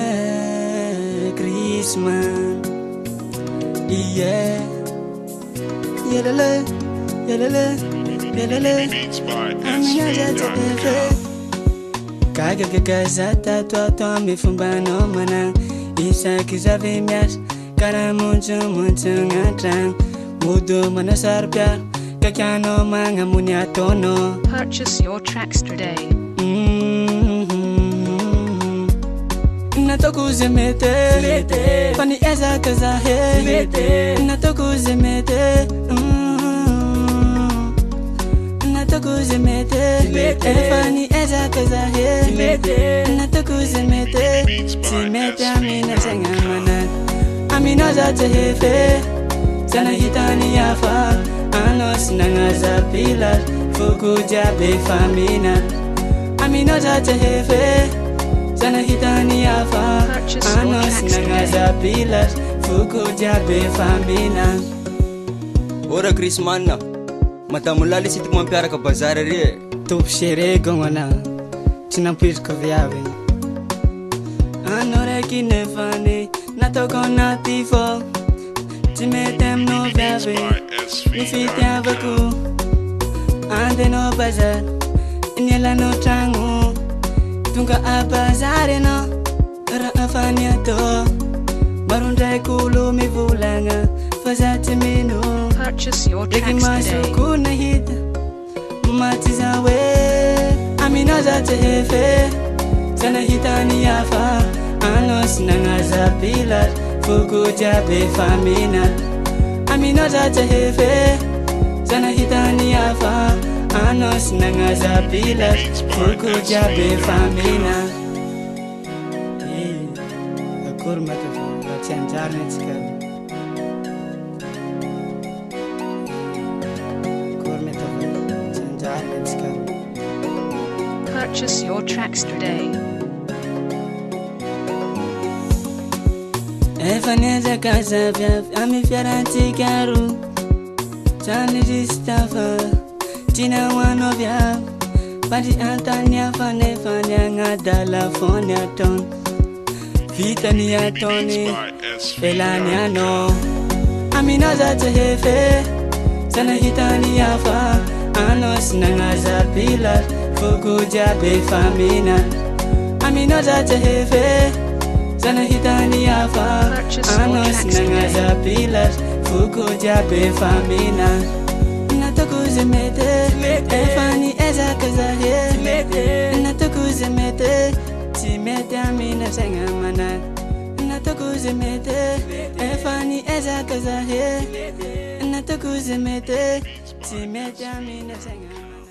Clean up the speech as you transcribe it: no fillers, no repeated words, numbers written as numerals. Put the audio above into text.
Yeah, Christmas. Yeah, yelele, yelele, yelele. Kaga gazata toi me fumbano mana. Isaki zave mias, kara munchu ngatran. Mudo mana sarpya, kakano manga munyatono. Purchase your tracks today. Natokuzemete, fani eza kazahe. Natokuzemete, natokuzemete, fani eza kazahe. Natokuzemete, simete amina sengamana. Amina zate hefe, sana hitani yafa. Anos nangaza pilar, fuku jabe famina. Amina zate hefe. Sana hitani yafa, anos nangaza pilas, fuku jabe famina. Ora Christmas, matamulali situ mampiara ka bazara re. Tup shere gongona, chinampir ko viave. Anore kinefani, natoko natifo. Timetem no viave, nifite avaku. Ande no bazar, inyela no trangu. Tunga abazare no, raafanya to. Marunde kulu mi vulanga, fazati minu. Purchase your tracks today. Masuku na hita, matiza we. Amina zate hefe, sana hitani yafa. Anos nangaza pilar, fuku jabe famina. Amina zate hefe, sana hitani yafa. Anos nangaza pilar, fuku jabe famina. Akur matafu, latihan jarnet sekali. Akur matafu, latihan jarnet sekali. Purchase your tracks today. Efaneza casa via, ami fiaranti karu. Chani distafa. Tina wanovia, pati antania fane ngadala fonia ton. Vitania toni, elania no. Amina zate hefe, sana hitani yafa. Anos nangaza pilar, fuku jabe famina. Amina zate hefe, sana hitani yafa. Anos nangaza pilar, fuku jabe famina. Natokuzemete, fani eza kazahe. Natokuzemete, simete amina sengamana. Natokuzemete, fani eza kazahe. Natokuzemete, simete amina sengamana.